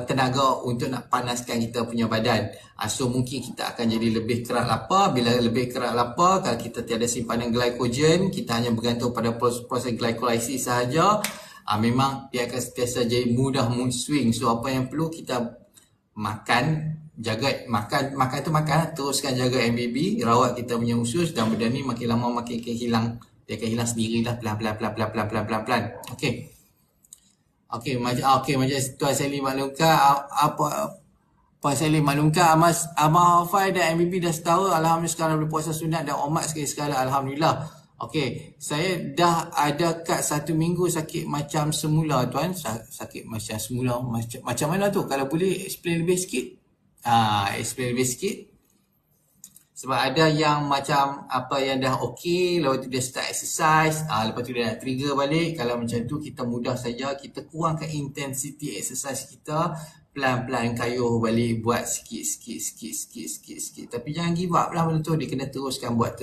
tenaga untuk nak panaskan kita punya badan. So mungkin kita akan jadi lebih kerat lapar. Bila lebih kerat lapar, kalau kita tiada simpanan glycogen, kita hanya bergantung pada proses glycolysis sahaja, memang dia akan sentiasa jadi mudah mood swing. So apa yang perlu kita makan, teruskan jaga MBB, rawat kita punya usus, dan benda ni makin lama makin hilang. Dia akan hilang sendirilah, pelan-pelan. Okey, macam Tuan Sally maklumkan, Puan Sally maklumkan Abang Hafai dan MBB dah setahun, alhamdulillah sekarang boleh puasa sunat dan omat sekali-sekala, alhamdulillah. Okey, saya dah ada kat 1 minggu sakit macam semula tuan. Sakit macam semula, macam mana tu? Kalau boleh explain lebih sikit. Sebab ada yang macam yang dah okey, lepas tu dia start exercise, lepas tu dia nak trigger balik. Kalau macam tu kita mudah saja, kita kurangkan intensity exercise kita, pelan-pelan kayuh balik, buat sikit. Tapi jangan give up lah benda tu, dia kena teruskan buat.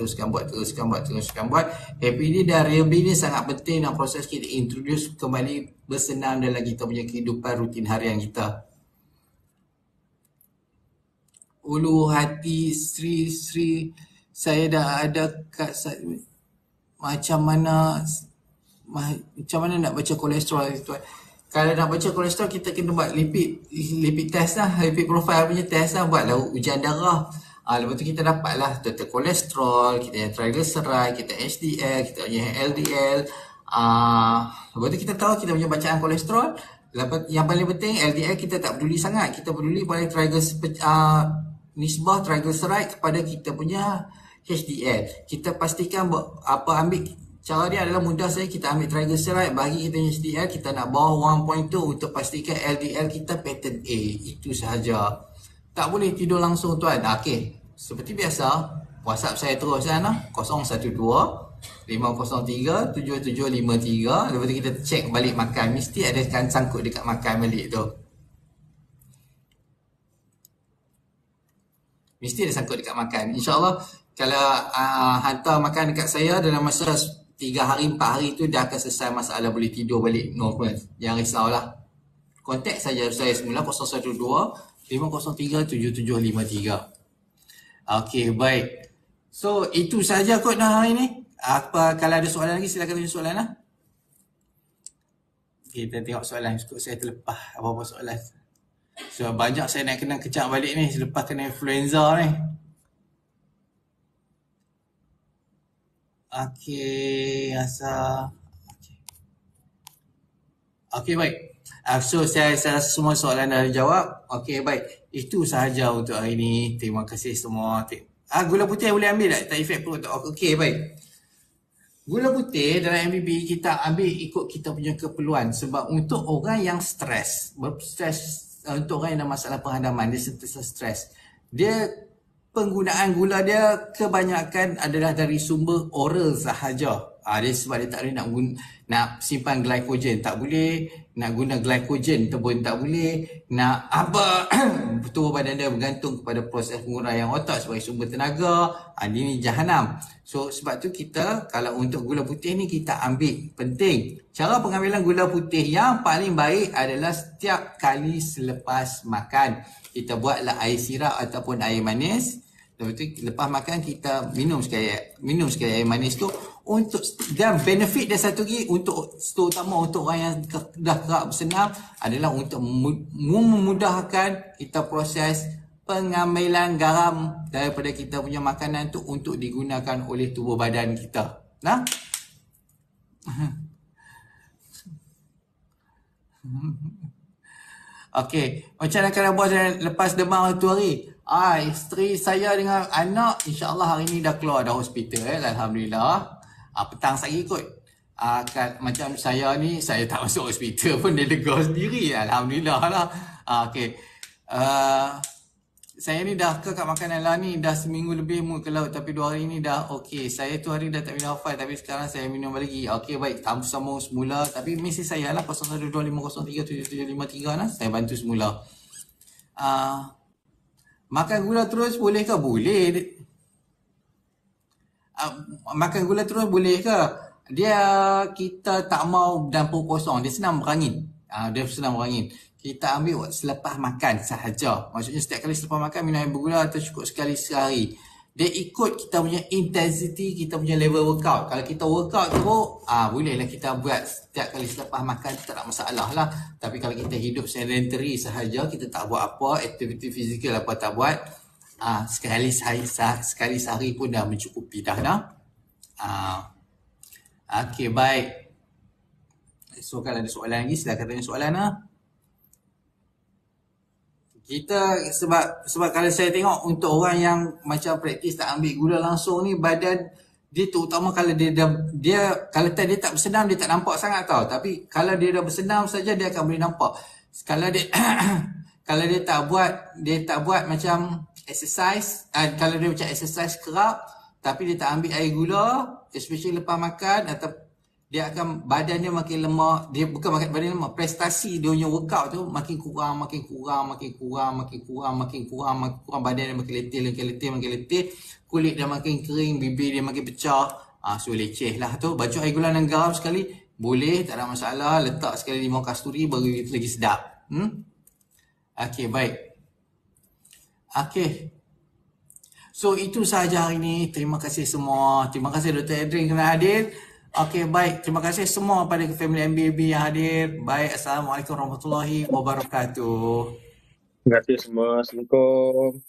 APD dan RMB ni sangat penting dalam proses kita introduce kembali bersenam dalam kita punya kehidupan rutin harian kita. Ulu hati Sri, saya dah ada kat macam mana nak baca kolesterol tuan. Kalau nak baca kolesterol, kita kena buat lipid test lah, lipid profile punya test lah, buatlah ujian darah. Lepas tu kita dapatlah total kolesterol, kita yang triglyceride, kita HDL, kita punya LDL. Lepas tu kita tahu kita punya bacaan kolesterol. Yang paling penting LDL kita tak peduli sangat, kita peduli pada nisbah triglyceride kepada kita punya HDL. Kita pastikan ambil cara dia adalah mudah saja, kita ambil triglyceride bagi kita punya HDL, kita nak bawah 1.2 untuk pastikan LDL kita pattern A. Itu sahaja. Tak boleh tidur langsung tuan. Okey, seperti biasa WhatsApp saya terus sana 012-503-7753. Lepas tu kita check balik makan, mesti ada kan sangkut dekat makan balik tu. Mesti ada sangkut dekat makan. InsyaAllah kalau hantar makan dekat saya dalam masa 3 hari 4 hari tu dah akan selesai masalah, boleh tidur balik normal. Jangan risaulah. Kontak saja saya semula 012-503-7753. Okey, baik. So itu saja kot hari ni. Kalau ada soalan lagi silakan tanya soalan lah. Kita tengok soalan. Saya terlepas apa-apa soalan. So banyak saya nak kena kecak balik ni selepas kena influenza ni. Okey, Okey, baik. So saya rasa semua soalan dah dijawab. Okey, baik. Itu sahaja untuk hari ni. Terima kasih semua. Gula putih boleh ambil tak? Tak efek perut tak? Okey, baik. Gula putih dalam MBB kita ambil ikut kita punya keperluan. Sebab untuk orang yang stres, untuk orang yang ada masalah penghadaman, dia sentiasa stres, dia penggunaan gula dia kebanyakan adalah dari sumber oral sahaja. Dia sebab dia tak boleh nak simpan glycogen, tak boleh. Nak guna glycogen tu pun tak boleh. Nak apa, tubuh badan dia bergantung kepada proses penguraian otak sebagai sumber tenaga. Ini jahanam. So sebab tu kita, kalau untuk gula putih ni kita ambil, penting. Cara pengambilan gula putih yang paling baik adalah setiap kali selepas makan. Kita buatlah air sirap ataupun air manis. Lepas tu lepas makan kita minum sekali air manis tu, untuk, dan benefit dia satu lagi untuk, terutama untuk orang yang dah kerap bersenam, adalah untuk memudahkan kita proses pengambilan garam daripada kita punya makanan tu untuk digunakan oleh tubuh badan kita. Nah? Okey, macam mana kalau buat lepas demam tu hari? Isteri saya dengan anak insya-Allah hari ni dah keluar dah hospital, alhamdulillah. Petang lagi kot. Macam saya ni, saya tak masuk hospital pun dia lega sendiri, alhamdulillah lah. Okey. Saya ni dah kekak makanan lah ni dah seminggu lebih ke laut, tapi 2 hari ni dah okey. Saya tu hari dah tak minum Hafal, tapi sekarang saya minum lagi. Okey, baik, sambung semula, tapi mesej saya lah 0125037753 lah, saya bantu semula. Makan gula terus boleh ke? Boleh. Makan gula terus boleh ke? Kita tak mau dalam perut kosong, dia senang berangin. Kita ambil selepas makan sahaja. Maksudnya setiap kali selepas makan minum air bergula atau cukup sekali sehari. Dia ikut kita punya intensity, kita punya level workout. Kalau kita workout teruk, bolehlah kita buat setiap kali selepas makan, tak ada masalah lah. Tapi kalau kita hidup sedentary sahaja, kita tak buat apa, aktiviti fizikal apa tak buat, sekali sehari pun dah mencukupi dah. Okey, baik. So kalau ada soalan lagi, silakan tanya soalan lah. Kita sebab kalau saya tengok untuk orang yang macam praktis tak ambil gula langsung ni, badan dia terutama kalau dia kalau dia tak bersenam dia tak nampak sangat tau, tapi kalau dia dah bersenam saja dia akan boleh nampak. Kalau dia kalau dia tak buat macam exercise, kalau dia macam exercise kerap tapi dia tak ambil air gula, especially lepas makan, atau dia akan, badan dia makin lemah. Dia bukan makin badan lemah, prestasi dia punya workout tu makin kurang, badan dia makin letih, kulit dia makin kering, bibir dia makin pecah. So leceh lah tu. Bacuk air gula dan garam sekali boleh, tak ada masalah. Letak sekali limau kasturi baru lagi sedap. Okey, baik. Okey. So itu sahaja hari ni. Terima kasih semua. Terima kasih Dr. Adrian kerana hadir. Okey, baik. Terima kasih semua pada family MBB yang hadir. Baik, Assalamualaikum warahmatullahi wabarakatuh. Terima kasih semua. Assalamualaikum.